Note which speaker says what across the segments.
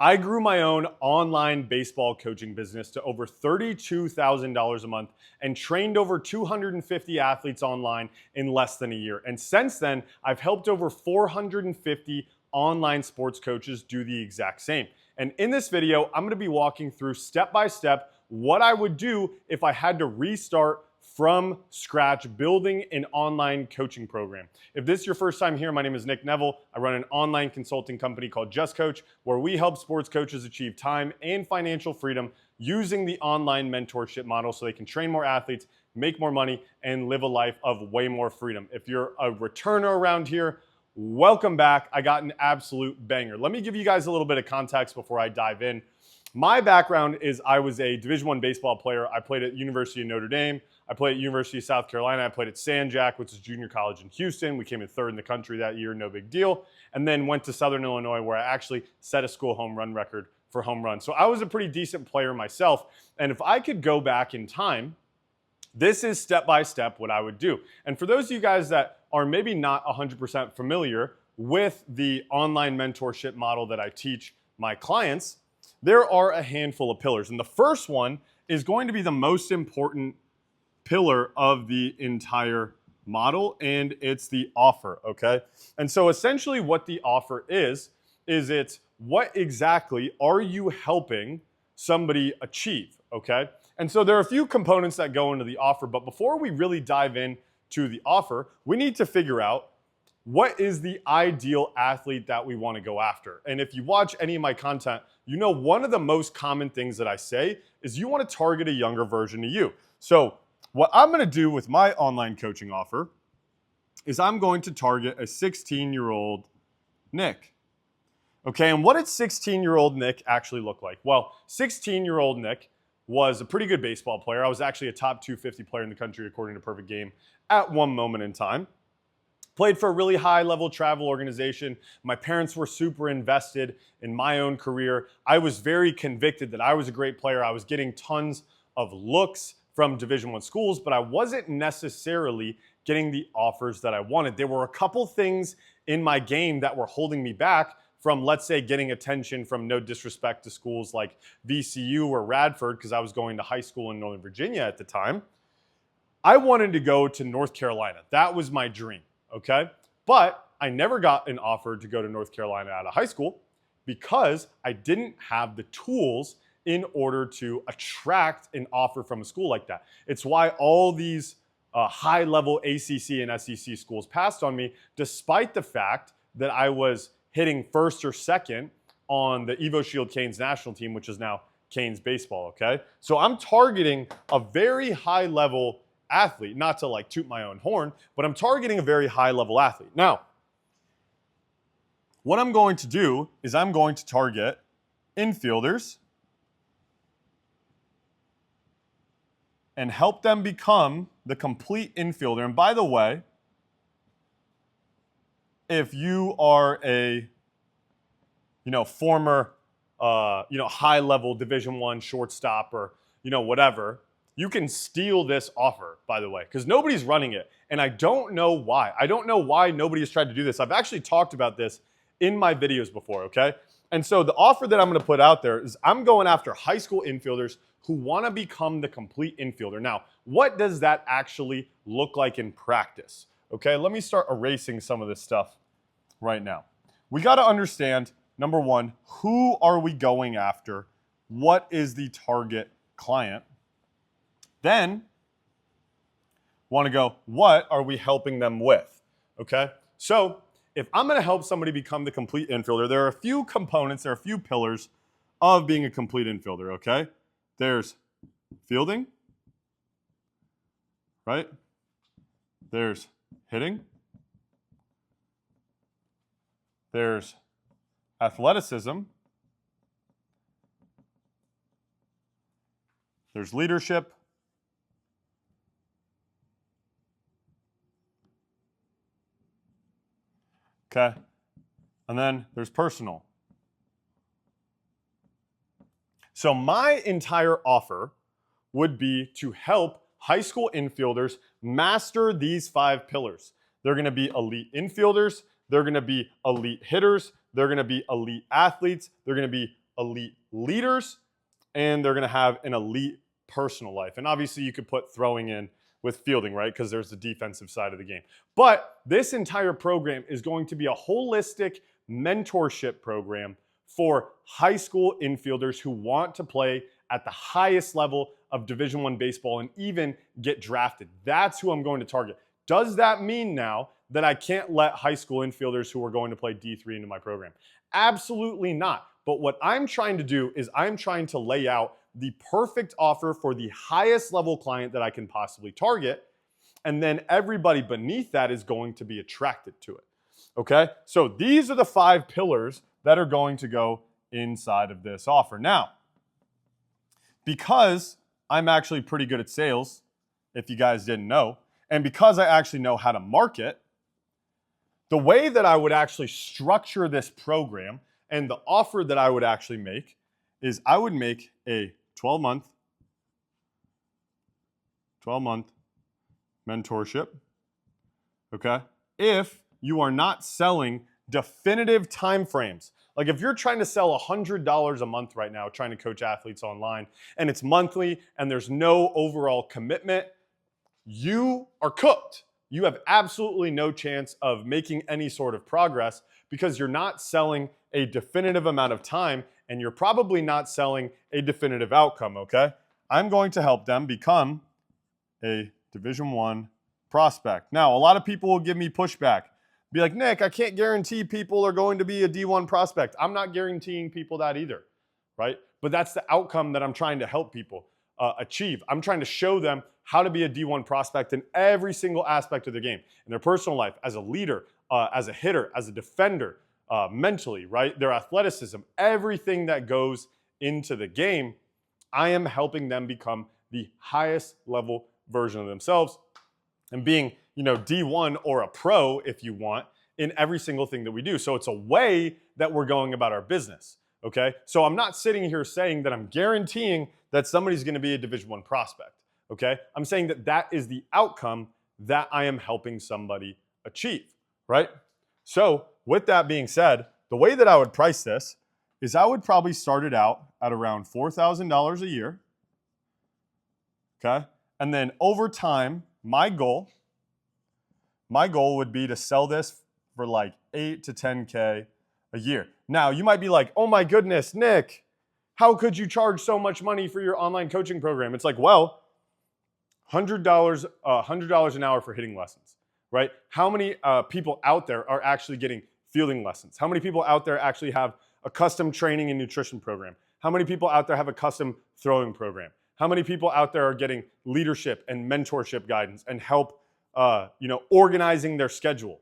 Speaker 1: I grew my own online baseball coaching business to over $32,000 a month and trained over 250 athletes online in less than a year. And since then, I've helped over 450 online sports coaches do the exact same. And in this video, I'm going to be walking through step by step what I would do if I had to restart from scratch building an online coaching program. If this is your first time here, my name is Nick Neville. I run an online consulting company called Just Coach, where we help sports coaches achieve time and financial freedom using the online mentorship model so they can train more athletes, make more money, and live a life of way more freedom. If you're a returner around here, welcome back. I got an absolute banger. Let me give you guys a little bit of context before I dive in. My background is I was a Division I baseball player. I played at University of Notre Dame. I played at University of South Carolina. I played at San Jac, which is junior college in Houston. We came in third in the country that year, no big deal. And then went to Southern Illinois, where I actually set a school home run record for home runs. So I was a pretty decent player myself. And if I could go back in time, this is step by step what I would do. And for those of you guys that are maybe not 100% familiar with the online mentorship model that I teach my clients, there are a handful of pillars. And the first one is going to be the most important pillar of the entire model, and it's the offer, okay? And so essentially what the offer is it's what exactly are you helping somebody achieve, okay? And so there are a few components that go into the offer, but before we really dive in to the offer, we need to figure out what is the ideal athlete that we want to go after. And if you watch any of my content, you know one of the most common things that I say is you want to target a younger version of you. So what I'm going to do with my online coaching offer is I'm going to target a 16-year-old Nick. Okay, and what did 16-year-old Nick actually look like? Well, 16-year-old Nick was a pretty good baseball player. I was actually a top 250 player in the country according to Perfect Game at one moment in time. Played for a really high-level travel organization. My parents were super invested in my own career. I was very convicted that I was a great player. I was getting tons of looks from Division I schools, but I wasn't necessarily getting the offers that I wanted. There were a couple things in my game that were holding me back from, let's say, getting attention from, no disrespect to schools like VCU or Radford, because I was going to high school in Northern Virginia at the time. I wanted to go to North Carolina. That was my dream, okay? But I never got an offer to go to North Carolina out of high school because I didn't have the tools in order to attract an offer from a school like that. It's why all these high-level ACC and SEC schools passed on me, despite the fact that I was hitting first or second on the Evo Shield Canes national team, which is now Canes baseball, okay? So I'm targeting a very high-level athlete, not to like toot my own horn, but I'm targeting a very high-level athlete. Now, what I'm going to do is I'm going to target infielders and help them become the complete infielder. And by the way, if you are a, former, high-level Division I shortstop or, whatever, you can steal this offer, by the way, because nobody's running it. And I don't know why. I don't know why nobody has tried to do this. I've actually talked about this in my videos before, okay? And so the offer that I'm going to put out there is I'm going after high school infielders who want to become the complete infielder. Now, what does that actually look like in practice? Okay, let me start erasing some of this stuff right now. We got to understand, number one, who are we going after? What is the target client? Then, want to go, what are we helping them with? Okay, so if I'm going to help somebody become the complete infielder, there are a few components, there are a few pillars of being a complete infielder, okay? There's fielding, right? There's hitting. There's athleticism. There's leadership. Okay, and then there's personal. So my entire offer would be to help high school infielders master these 5 pillars. They're going to be elite infielders, they're going to be elite hitters, they're going to be elite athletes, they're going to be elite leaders, and they're going to have an elite personal life. And obviously you could put throwing in with fielding, right? Because there's the defensive side of the game. But this entire program is going to be a holistic mentorship program for high school infielders who want to play at the highest level of Division I baseball and even get drafted. That's who I'm going to target. Does that mean now that I can't let high school infielders who are going to play D3 into my program? Absolutely not. But what I'm trying to do is I'm trying to lay out the perfect offer for the highest level client that I can possibly target. And then everybody beneath that is going to be attracted to it. Okay? So these are the 5 pillars that are going to go inside of this offer. Now, because I'm actually pretty good at sales, if you guys didn't know, and because I actually know how to market, the way that I would actually structure this program and the offer that I would actually make is I would make a 12-month mentorship, okay? If you are not selling definitive time frames. Like if you're trying to sell $100 a month right now, trying to coach athletes online, and it's monthly and there's no overall commitment, you are cooked. You have absolutely no chance of making any sort of progress because you're not selling a definitive amount of time and you're probably not selling a definitive outcome, okay? I'm going to help them become a Division I prospect. Now, a lot of people will give me pushback. Be like, Nick, I can't guarantee people are going to be a D1 prospect. I'm not guaranteeing people that either, right? But that's the outcome that I'm trying to help people achieve. I'm trying to show them how to be a D1 prospect in every single aspect of the game, in their personal life, as a leader, as a hitter, as a defender, mentally, right? Their athleticism, everything that goes into the game, I am helping them become the highest level version of themselves and being, D1 or a pro, if you want, in every single thing that we do. So it's a way that we're going about our business, okay? So I'm not sitting here saying that I'm guaranteeing that somebody's going to be a Division I prospect, okay? I'm saying that that is the outcome that I am helping somebody achieve, right? So with that being said, the way that I would price this is I would probably start it out at around $4,000 a year, okay? And then over time, my goal would be to sell this for like 8 to 10K a year. Now, you might be like, oh my goodness, Nick, how could you charge so much money for your online coaching program? It's like, well, $100 an hour for hitting lessons, right? How many people out there are actually getting fielding lessons? How many people out there actually have a custom training and nutrition program? How many people out there have a custom throwing program? How many people out there are getting leadership and mentorship guidance and help, organizing their schedule?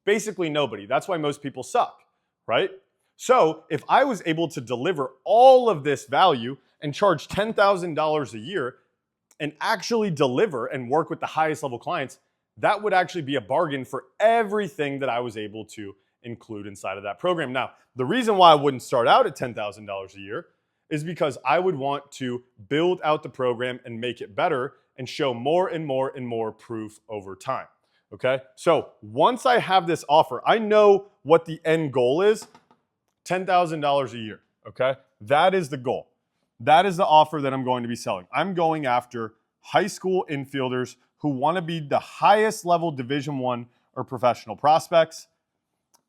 Speaker 1: Basically nobody. That's why most people suck, right? So if I was able to deliver all of this value and charge $10,000 a year and actually deliver and work with the highest level clients, that would actually be a bargain for everything that I was able to include inside of that program. Now, the reason why I wouldn't start out at $10,000 a year is because I would want to build out the program and make it better and show more and more and more proof over time, okay? So once I have this offer, I know what the end goal is, $10,000 a year, okay? That is the goal. That is the offer that I'm going to be selling. I'm going after high school infielders who want to be the highest level Division I or professional prospects.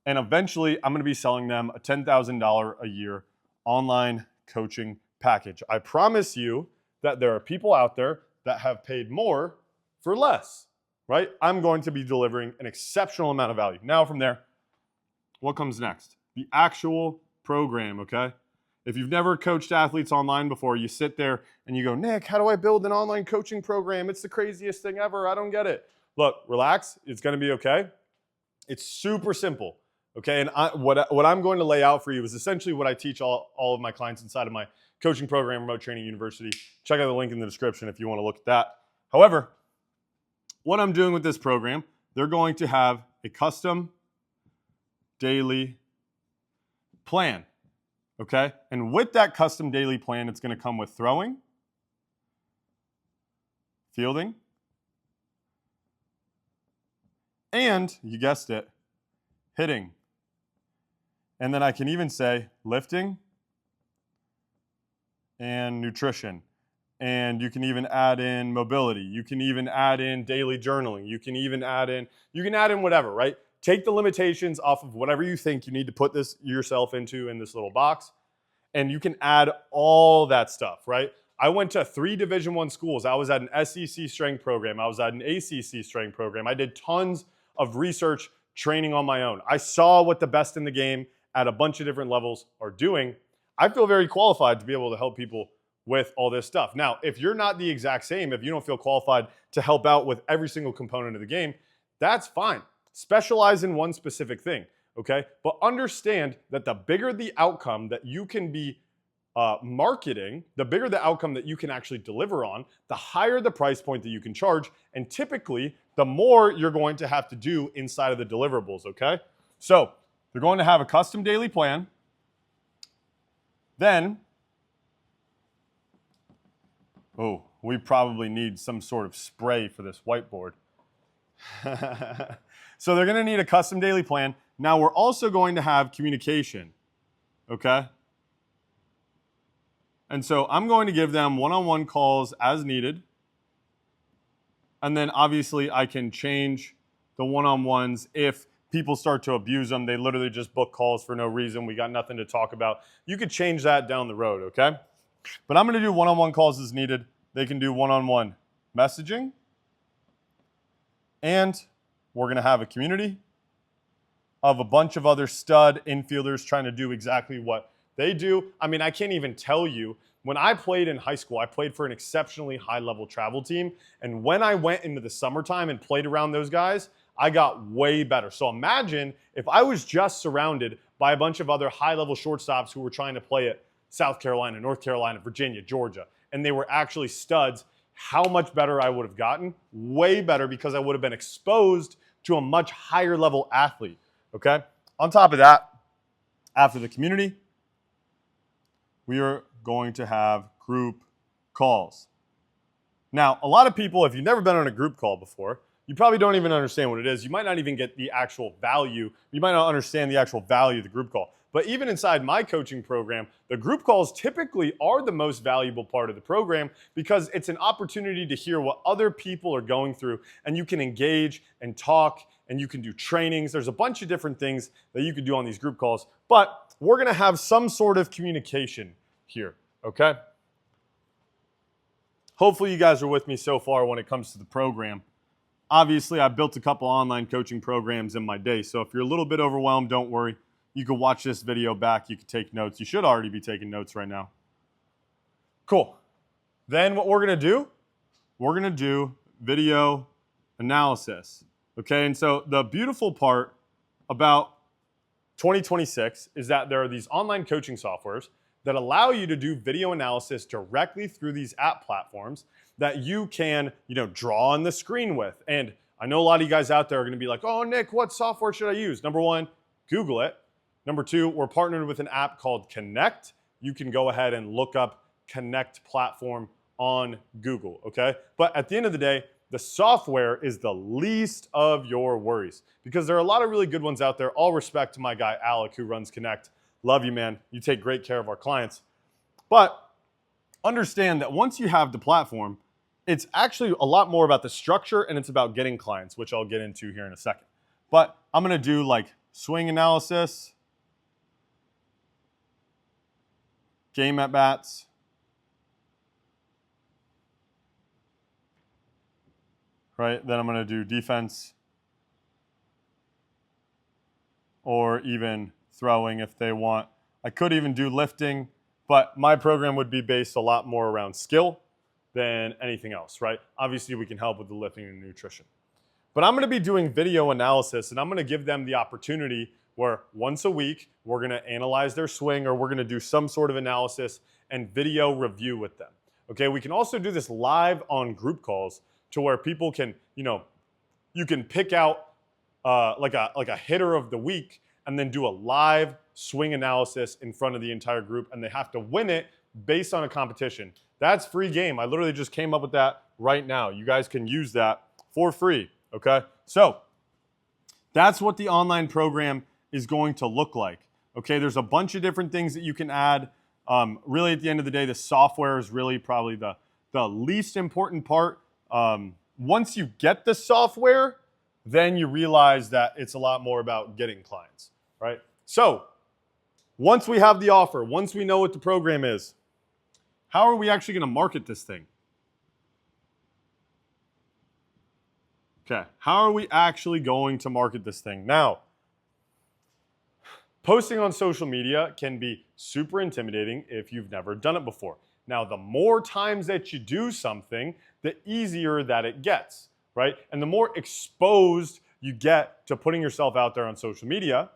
Speaker 1: And eventually, I'm going to be selling them a $10,000 a year online coaching package. I promise you that there are people out there that have paid more for less, right? I'm going to be delivering an exceptional amount of value. Now from there, what comes next? The actual program, okay? If you've never coached athletes online before, you sit there and you go, Nick, how do I build an online coaching program? It's the craziest thing ever. I don't get it. Look, relax. It's going to be okay. It's super simple, okay? And what I'm going to lay out for you is essentially what I teach all of my clients inside of my coaching program, Remote Training University. Check out the link in the description if you want to look at that. However, what I'm doing with this program, they're going to have a custom daily plan. Okay? And with that custom daily plan, it's going to come with throwing, fielding, and, you guessed it, hitting. And then I can even say lifting and nutrition. And you can even add in mobility. You can even add in daily journaling. You can add in whatever, right? Take the limitations off of whatever you think you need to put this yourself into in this little box, and you can add all that stuff, right? I went to 3 Division I schools. I was at an SEC strength program. I was at an ACC strength program. I did tons of research training on my own. I saw what the best in the game at a bunch of different levels are doing. I feel very qualified to be able to help people with all this stuff. Now, if you're not the exact same, if you don't feel qualified to help out with every single component of the game, that's fine. Specialize in one specific thing, okay? But understand that the bigger the outcome that you can be marketing, the bigger the outcome that you can actually deliver on, the higher the price point that you can charge, and typically, the more you're going to have to do inside of the deliverables, okay? So, they're going to have a custom daily plan. Then, we probably need some sort of spray for this whiteboard. So they're going to need a custom daily plan. Now we're also going to have communication, okay? And so I'm going to give them one-on-one calls as needed. And then obviously I can change the one-on-ones if people start to abuse them. They literally just book calls for no reason. We got nothing to talk about. You could change that down the road, okay? But I'm going to do one-on-one calls as needed. They can do one-on-one messaging. And we're going to have a community of a bunch of other stud infielders trying to do exactly what they do. I mean, I can't even tell you. When I played in high school, I played for an exceptionally high-level travel team. And when I went into the summertime and played around those guys, I got way better. So imagine if I was just surrounded by a bunch of other high-level shortstops who were trying to play at South Carolina, North Carolina, Virginia, Georgia, and they were actually studs, how much better I would have gotten? Way better, because I would have been exposed to a much higher level athlete, okay? On top of that, after the community, we are going to have group calls. Now, a lot of people, if you've never been on a group call before, you probably don't even understand what it is. You might not even get the actual value. You might not understand the actual value of the group call. But even inside my coaching program, the group calls typically are the most valuable part of the program, because it's an opportunity to hear what other people are going through, and you can engage and talk, and you can do trainings. There's a bunch of different things that you could do on these group calls, but we're going to have some sort of communication here, okay? Hopefully you guys are with me so far when it comes to the program. Obviously, I've built a couple online coaching programs in my day, so if you're a little bit overwhelmed, don't worry. You can watch this video back. You can take notes. You should already be taking notes right now. Cool. Then what we're going to do, we're going to do video analysis. Okay, and so the beautiful part about 2026 is that there are these online coaching softwares that allow you to do video analysis directly through these app platforms that you can, draw on the screen with. And I know a lot of you guys out there are going to be like, oh, Nick, what software should I use? Number one, Google it. Number two, we're partnered with an app called Connect. You can go ahead and look up Connect platform on Google, okay? But at the end of the day, the software is the least of your worries, because there are a lot of really good ones out there. All respect to my guy, Alec, who runs Connect. Love you, man. You take great care of our clients. But understand that once you have the platform, it's actually a lot more about the structure, and it's about getting clients, which I'll get into here in a second. But I'm going to do like swing analysis, game at bats, right? Then I'm going to do defense, or even throwing if they want. I could even do lifting, but my program would be based a lot more around skill than anything else, right? Obviously, we can help with the lifting and nutrition. But I'm going to be doing video analysis, and I'm going to give them the opportunity where once a week, we're going to analyze their swing, or we're going to do some sort of analysis and video review with them. Okay, we can also do this live on group calls to where people can, you can pick out like a hitter of the week and then do a live swing analysis in front of the entire group, and they have to win it based on a competition. That's free game. I literally just came up with that right now. You guys can use that for free, okay? So that's what the online program is going to look like. Okay, there's a bunch of different things that you can add. Really, at the end of the day, the software is really probably the least important part. Once you get the software, then you realize that it's a lot more about getting clients, right? So once we have the offer, once we know what the program is, how are we actually going to market this thing? Okay, how are we actually going to market this thing? Now, posting on social media can be super intimidating if you've never done it before. Now, the more times that you do something, the easier that it gets, right? And the more exposed you get to putting yourself out there on social media,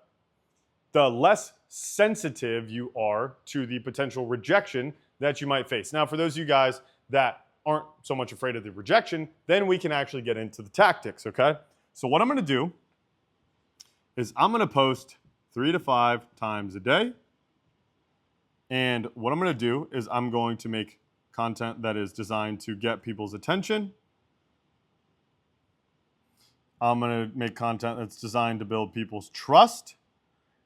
Speaker 1: the less sensitive you are to the potential rejection that you might face. Now, for those of you guys that aren't so much afraid of the rejection, then we can actually get into the tactics, okay? So what I'm gonna do is I'm gonna post 3 to 5 times a day. And what I'm gonna do is I'm going to make content that is designed to get people's attention. I'm gonna make content that's designed to build people's trust.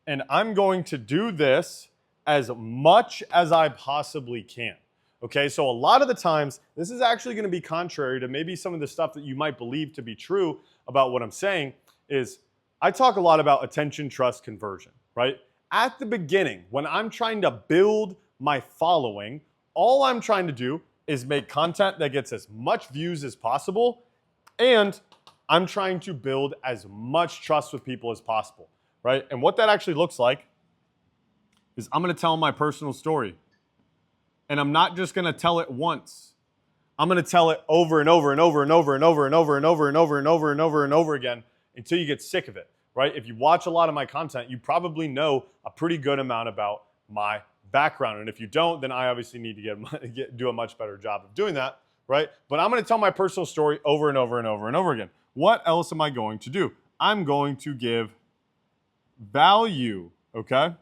Speaker 1: And I'm going to do this as much as I possibly can. Okay, so a lot of the times, this is actually going to be contrary to maybe some of the stuff that you might believe to be true about what I'm saying is I talk a lot about attention, trust, conversion, right? At the beginning, when I'm trying to build my following, all I'm trying to do is make content that gets as much views as possible, and I'm trying to build as much trust with people as possible, right? And what that actually looks like is I'm going to tell my personal story. And I'm not just going to tell it once. I'm going to tell it over and over and over and over and over and over and over and over and over and over and over again until you get sick of it, right? If you watch a lot of my content, you probably know a pretty good amount about my background. And if you don't, then I obviously need to do a much better job of doing that, right? But I'm going to tell my personal story over and over and over and over again. What else am I going to do? I'm going to give value, okay?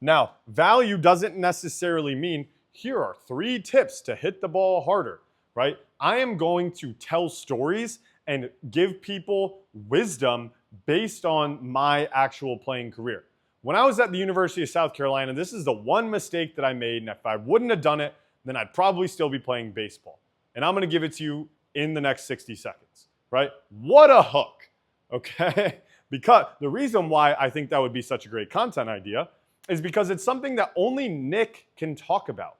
Speaker 1: Now, value doesn't necessarily mean here are 3 tips to hit the ball harder, right? I am going to tell stories and give people wisdom based on my actual playing career. When I was at the University of South Carolina, this is the one mistake that I made, and if I wouldn't have done it, then I'd probably still be playing baseball. And I'm gonna give it to you in the next 60 seconds, right? What a hook, okay? Because the reason why I think that would be such a great content idea is because it's something that only Nick can talk about.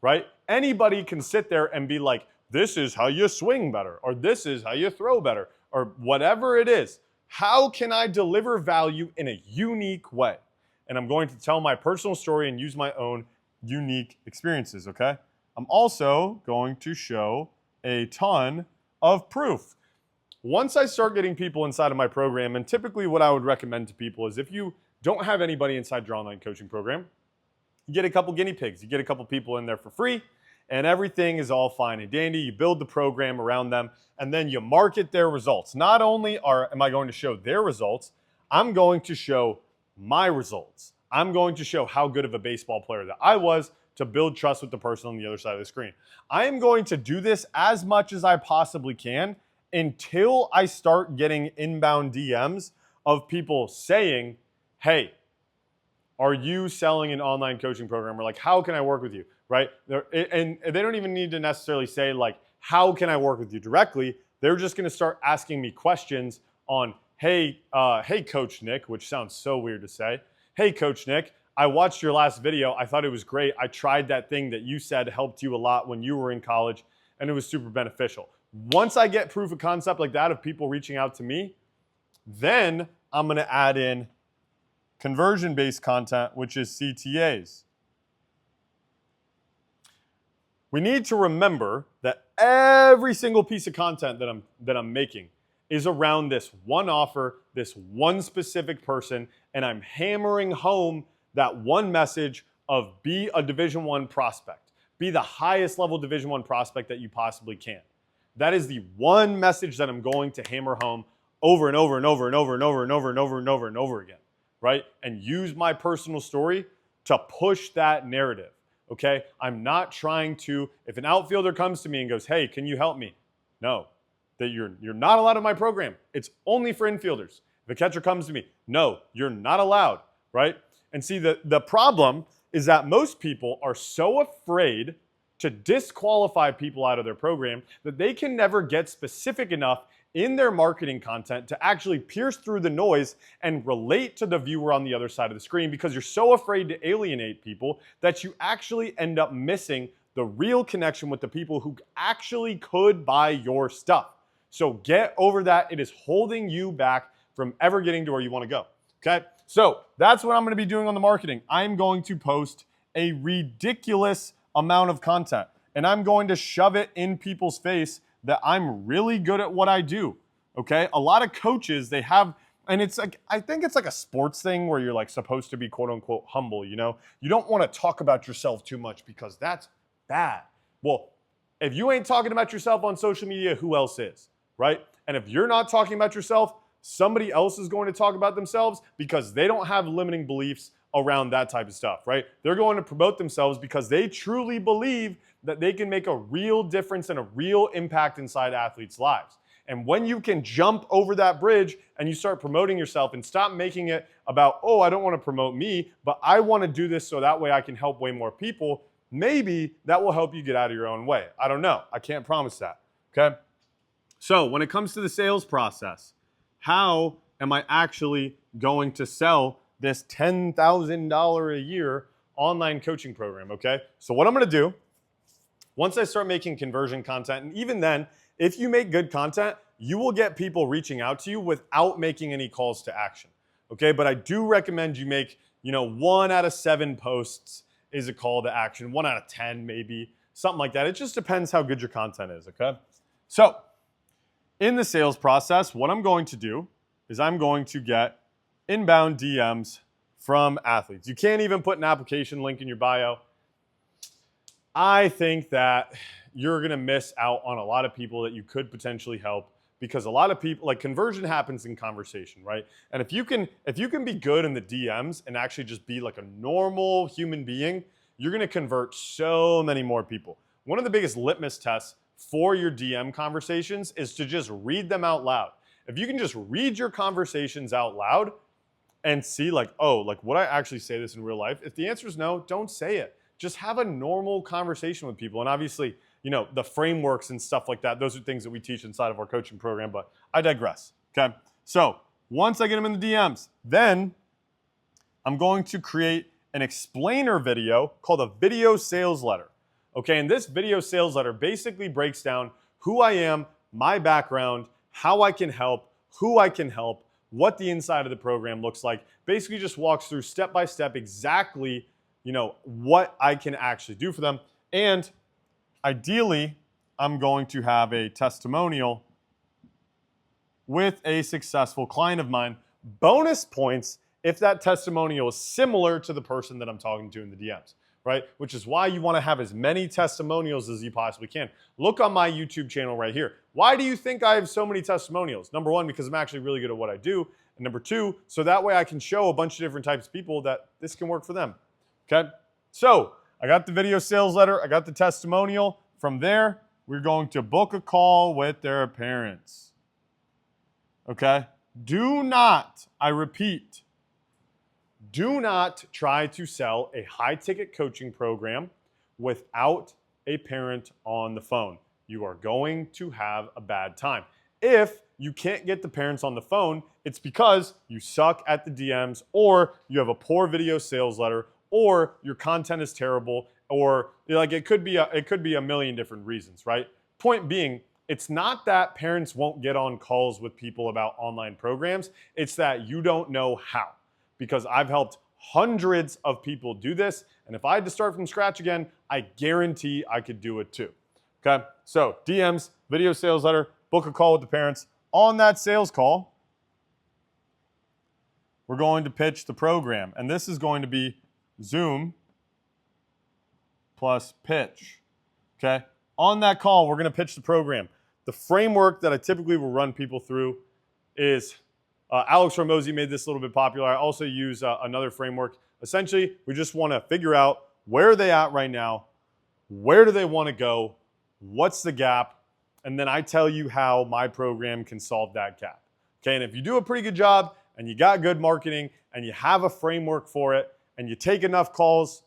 Speaker 1: Right? Anybody can sit there and be like, this is how you swing better, or this is how you throw better, or whatever it is. How can I deliver value in a unique way? And I'm going to tell my personal story and use my own unique experiences, okay? I'm also going to show a ton of proof. Once I start getting people inside of my program, and typically what I would recommend to people is if you don't have anybody inside your online coaching program, you get a couple guinea pigs, you get a couple people in there for free, and everything is all fine and dandy. You build the program around them, and then you market their results. Not only am I going to show their results, I'm going to show my results. I'm going to show how good of a baseball player that I was to build trust with the person on the other side of the screen. I am going to do this as much as I possibly can until I start getting inbound DMs of people saying, hey, are you selling an online coaching program? Or like, how can I work with you, right? And they don't even need to necessarily say like, how can I work with you directly? They're just gonna start asking me questions on, hey, Coach Nick, which sounds so weird to say. Hey, Coach Nick, I watched your last video. I thought it was great. I tried that thing that you said helped you a lot when you were in college, and it was super beneficial. Once I get proof of concept like that of people reaching out to me, then I'm gonna add in conversion-based content, which is CTAs. We need to remember that every single piece of content that I'm making is around this one offer, this one specific person, and I'm hammering home that one message of be a Division I prospect. Be the highest level Division I prospect that you possibly can. That is the one message that I'm going to hammer home over and over and over and over and over and over and over and over and over again. Right? And use my personal story to push that narrative, okay? I'm not trying to, if an outfielder comes to me and goes, hey, can you help me? No, that you're not allowed in my program. It's only for infielders. If a catcher comes to me, no, you're not allowed, right? And see, the problem is that most people are so afraid to disqualify people out of their program that they can never get specific enough in their marketing content to actually pierce through the noise and relate to the viewer on the other side of the screen, because you're so afraid to alienate people that you actually end up missing the real connection with the people who actually could buy your stuff. So get over that. It is holding you back from ever getting to where you want to go. Okay? So that's what I'm going to be doing on the marketing. I'm going to post a ridiculous amount of content, and I'm going to shove it in people's face that I'm really good at what I do. Okay? A lot of coaches, they have, and it's like, I think it's like a sports thing where you're like supposed to be quote unquote humble, you know? You don't want to talk about yourself too much because that's bad. Well, if you ain't talking about yourself on social media, who else is, right? And if you're not talking about yourself, somebody else is going to talk about themselves because they don't have limiting beliefs around that type of stuff, right? They're going to promote themselves because they truly believe that they can make a real difference and a real impact inside athletes' lives. And when you can jump over that bridge and you start promoting yourself and stop making it about, oh, I don't want to promote me, but I want to do this so that way I can help way more people, maybe that will help you get out of your own way. I don't know. I can't promise that, okay? So when it comes to the sales process, how am I actually going to sell this $10,000 a year online coaching program, okay? So what I'm going to do, once I start making conversion content, and even then, if you make good content, you will get people reaching out to you without making any calls to action, okay? But I do recommend you make, 1 out of 7 posts is a call to action, 1 out of 10 maybe, something like that. It just depends how good your content is, okay? So in the sales process, what I'm going to do is I'm going to get inbound DMs from athletes. You can't even put an application link in your bio. I think that you're going to miss out on a lot of people that you could potentially help, because a lot of people, like, conversion happens in conversation, right? And if you can be good in the DMs and actually just be like a normal human being, you're going to convert so many more people. One of the biggest litmus tests for your DM conversations is to just read them out loud. If you can just read your conversations out loud and see like, oh, like, would I actually say this in real life? If the answer is no, don't say it. Just have a normal conversation with people. And obviously, the frameworks and stuff like that, those are things that we teach inside of our coaching program, but I digress, okay? So once I get them in the DMs, then I'm going to create an explainer video called a video sales letter, okay? And this video sales letter basically breaks down who I am, my background, how I can help, who I can help, what the inside of the program looks like. Basically just walks through step by step exactly, what I can actually do for them. And ideally, I'm going to have a testimonial with a successful client of mine. Bonus points if that testimonial is similar to the person that I'm talking to in the DMs, right? Which is why you want to have as many testimonials as you possibly can. Look on my YouTube channel right here. Why do you think I have so many testimonials? Number 1, because I'm actually really good at what I do. And number 2, so that way I can show a bunch of different types of people that this can work for them, okay? So I got the video sales letter. I got the testimonial. From there, we're going to book a call with their parents, okay? Do not, I repeat, do not try to sell a high-ticket coaching program without a parent on the phone. You are going to have a bad time. If you can't get the parents on the phone, it's because you suck at the DMs, or you have a poor video sales letter, or your content is terrible, or like it could be a million different reasons, right? Point being, it's not that parents won't get on calls with people about online programs. It's that you don't know how. Because I've helped hundreds of people do this, and if I had to start from scratch again, I guarantee I could do it too. Okay? So DMs, video sales letter, book a call with the parents. On that sales call, we're going to pitch the program, and this is going to be Zoom plus pitch. Okay? On that call, we're going to pitch the program. The framework that I typically will run people through is Alex Hormozi made this a little bit popular. I also use another framework. Essentially, we just want to figure out where are they at right now, where do they want to go, what's the gap, and then I tell you how my program can solve that gap. Okay, and if you do a pretty good job and you got good marketing and you have a framework for it and you take enough calls,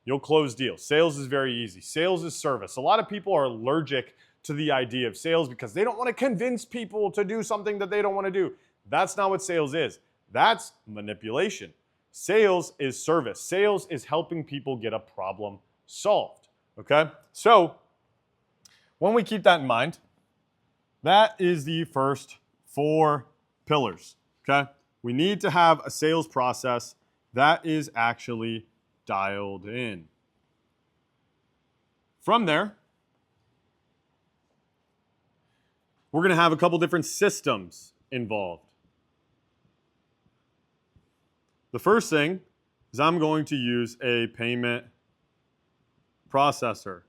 Speaker 1: You'll close deals. Sales is very easy. Sales is service. A lot of people are allergic to the idea of sales because they don't want to convince people to do something that they don't want to do. That's not what sales is. That's manipulation. Sales is service. Sales is helping people get a problem solved. Okay? So, when we keep that in mind, that is the first 4 pillars. Okay? We need to have a sales process that is actually dialed in. From there, we're going to have a couple different systems involved. The first thing is I'm going to use a payment processor.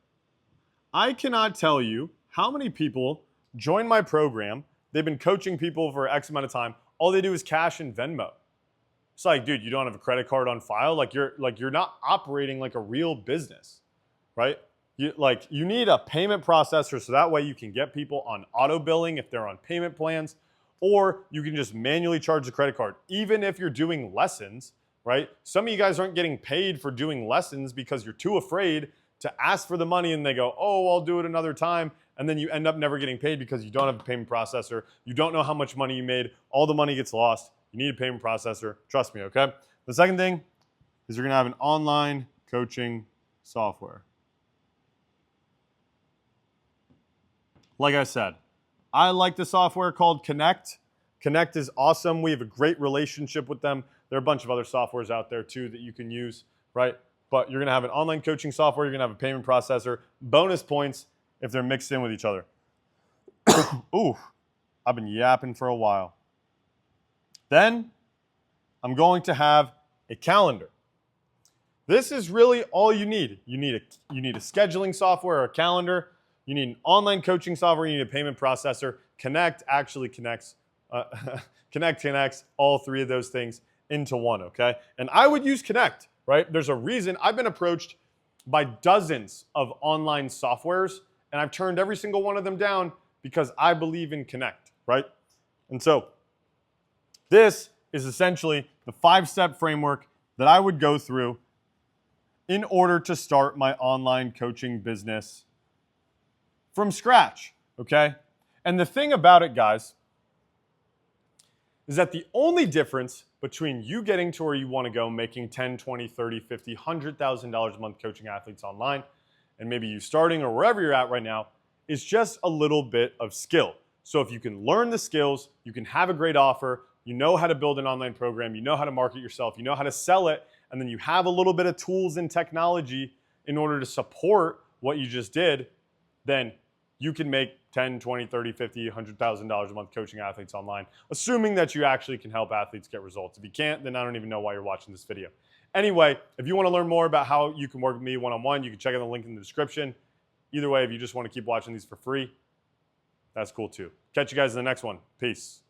Speaker 1: I cannot tell you how many people join my program. They've been coaching people for X amount of time. All they do is cash and Venmo. It's like, dude, you don't have a credit card on file. Like you're not operating like a real business, right? You need a payment processor so that way you can get people on auto billing if they're on payment plans, or you can just manually charge the credit card. Even if you're doing lessons, right? Some of you guys aren't getting paid for doing lessons because you're too afraid to ask for the money and they go, oh, I'll do it another time. And then you end up never getting paid because you don't have a payment processor. You don't know how much money you made. All the money gets lost. You need a payment processor. Trust me, okay? The second thing is you're going to have an online coaching software. Like I said, I like the software called Connect. Connect is awesome. We have a great relationship with them. There are a bunch of other softwares out there too that you can use, right? But you're going to have an online coaching software. You're going to have a payment processor. Bonus points if they're mixed in with each other. Ooh, I've been yapping for a while. Then I'm going to have a calendar. This is really all you need. You need a scheduling software or a calendar. You need an online coaching software. You need a payment processor. Connect actually connects. Connect connects all 3 of those things into one, okay? And I would use Connect, right? There's a reason. I've been approached by dozens of online softwares, and I've turned every single one of them down because I believe in Connect, right? And so this is essentially the 5-step framework that I would go through in order to start my online coaching business from scratch, okay? And the thing about it, guys, is that the only difference between you getting to where you want to go, making 10, 20, 30, 50, $100,000 a month coaching athletes online, and maybe you starting or wherever you're at right now, is just a little bit of skill. So if you can learn the skills, you can have a great offer, you know how to build an online program, you know how to market yourself, you know how to sell it, and then you have a little bit of tools and technology in order to support what you just did, then you can make 10, 20, 30, 50, $100,000 a month coaching athletes online, assuming that you actually can help athletes get results. If you can't, then I don't even know why you're watching this video. Anyway, if you want to learn more about how you can work with me one-on-one, you can check out the link in the description. Either way, if you just want to keep watching these for free, that's cool too. Catch you guys in the next one. Peace.